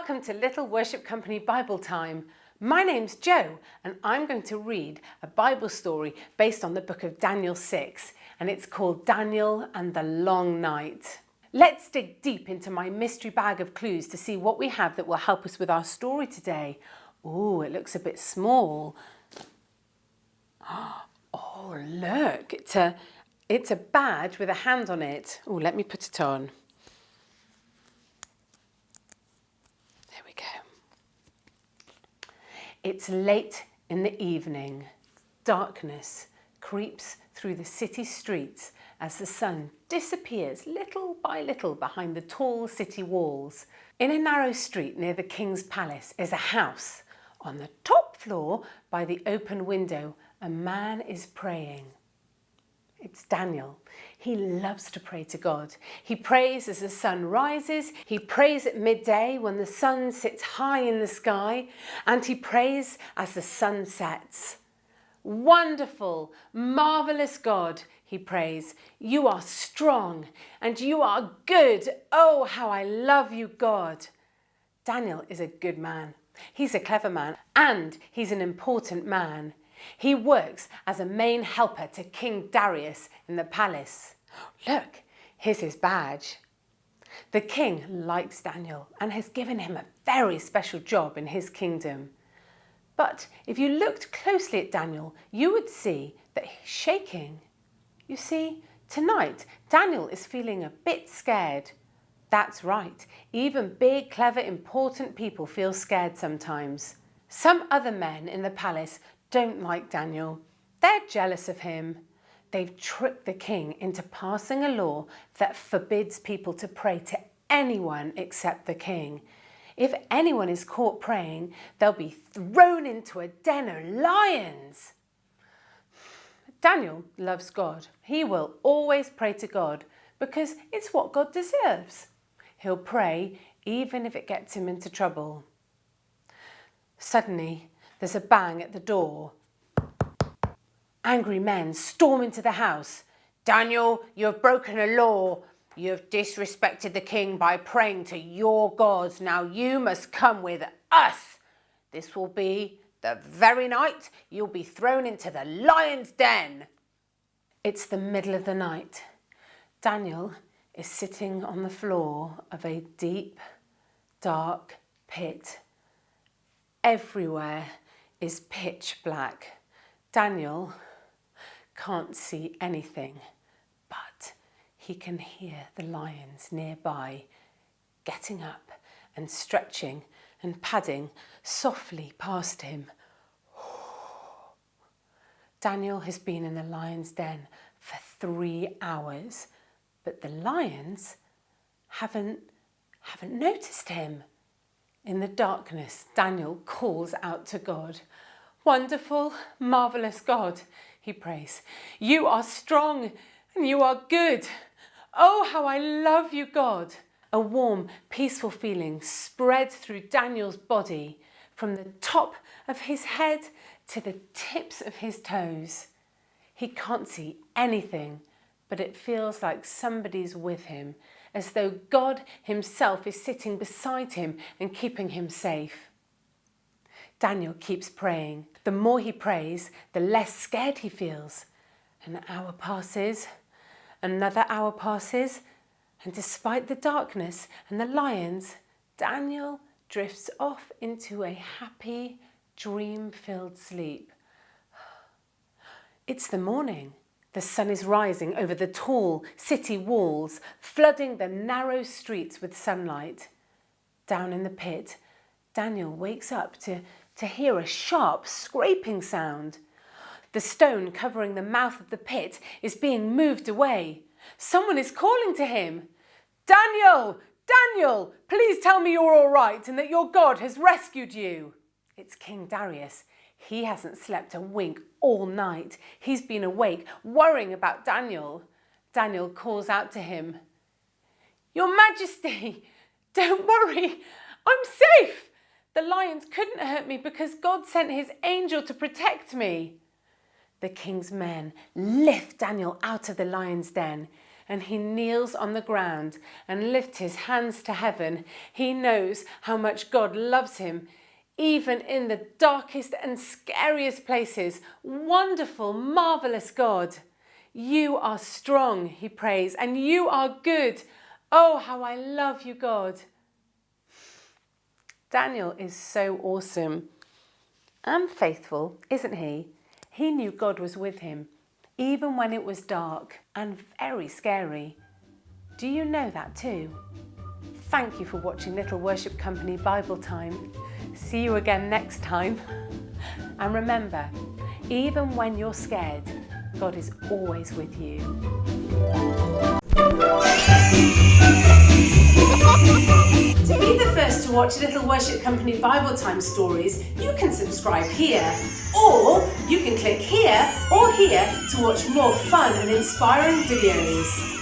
Welcome to Little Worship Company Bible Time. My name's Jo and I'm going to read a Bible story based on the book of Daniel 6 and it's called Daniel and the Long Night. Let's dig deep into my mystery bag of clues to see what we have that will help us with our story today. Oh, it looks a bit small. Oh, look, it's a badge with a hand on it. Oh, let me put it on. There we go. It's late in the evening. Darkness creeps through the city streets as the sun disappears little by little behind the tall city walls. In a narrow street near the king's palace is a house. On the top floor, by the open window, a man is praying. It's Daniel. He loves to pray to God. He prays as the sun rises. He prays at midday when the sun sits high in the sky. And he prays as the sun sets. Wonderful, marvelous God, he prays. You are strong and you are good. Oh, how I love you, God. Daniel is a good man. He's a clever man and he's an important man. He works as a main helper to King Darius in the palace. Look, here's his badge. The king likes Daniel and has given him a very special job in his kingdom. But if you looked closely at Daniel, you would see that he's shaking. You see, tonight, Daniel is feeling a bit scared. That's right, even big, clever, important people feel scared sometimes. Some other men in the palace don't like Daniel. They're jealous of him. They've tricked the king into passing a law that forbids people to pray to anyone except the king. If anyone is caught praying, they'll be thrown into a den of lions. Daniel loves God. He will always pray to God because it's what God deserves. He'll pray even if it gets him into trouble. Suddenly, there's a bang at the door. Angry men storm into the house. Daniel, you have broken a law. You have disrespected the king by praying to your gods. Now you must come with us. This will be the very night you'll be thrown into the lion's den. It's the middle of the night. Daniel is sitting on the floor of a deep, dark pit. Everywhere is pitch black. Daniel can't see anything, but he can hear the lions nearby getting up and stretching and padding softly past him. Daniel has been in the lion's den for 3 hours, but the lions haven't noticed him. In the darkness, Daniel calls out to God. Wonderful, marvellous God, he prays. You are strong and you are good. Oh, how I love you, God. A warm, peaceful feeling spread through Daniel's body from the top of his head to the tips of his toes. He can't see anything, but it feels like somebody's with him, as though God himself is sitting beside him and keeping him safe. Daniel keeps praying. The more he prays, the less scared he feels. An hour passes, another hour passes, and despite the darkness and the lions, Daniel drifts off into a happy, dream-filled sleep. It's the morning. The sun is rising over the tall city walls, flooding the narrow streets with sunlight. Down in the pit, Daniel wakes up to hear a sharp scraping sound. The stone covering the mouth of the pit is being moved away. Someone is calling to him. Daniel! Daniel! Please tell me you're all right and that your God has rescued you. It's King Darius. He hasn't slept a wink all night. He's been awake, worrying about Daniel. Daniel calls out to him. Your Majesty, don't worry, I'm safe. The lions couldn't hurt me because God sent his angel to protect me. The king's men lift Daniel out of the lion's den. and he kneels on the ground and lifts his hands to heaven, he knows how much God loves him, even in the darkest and scariest places. Wonderful, marvellous God. You are strong, he prays, and you are good. Oh, how I love you, God. Daniel is so awesome and faithful, isn't he? He knew God was with him, even when it was dark and very scary. Do you know that too? Thank you for watching Little Worship Company Bible Time. See you again next time. And remember, even when you're scared, God is always with you. To be the first to watch Little Worship Company Bible Time stories, you can subscribe here, or you can click here or here to watch more fun and inspiring videos.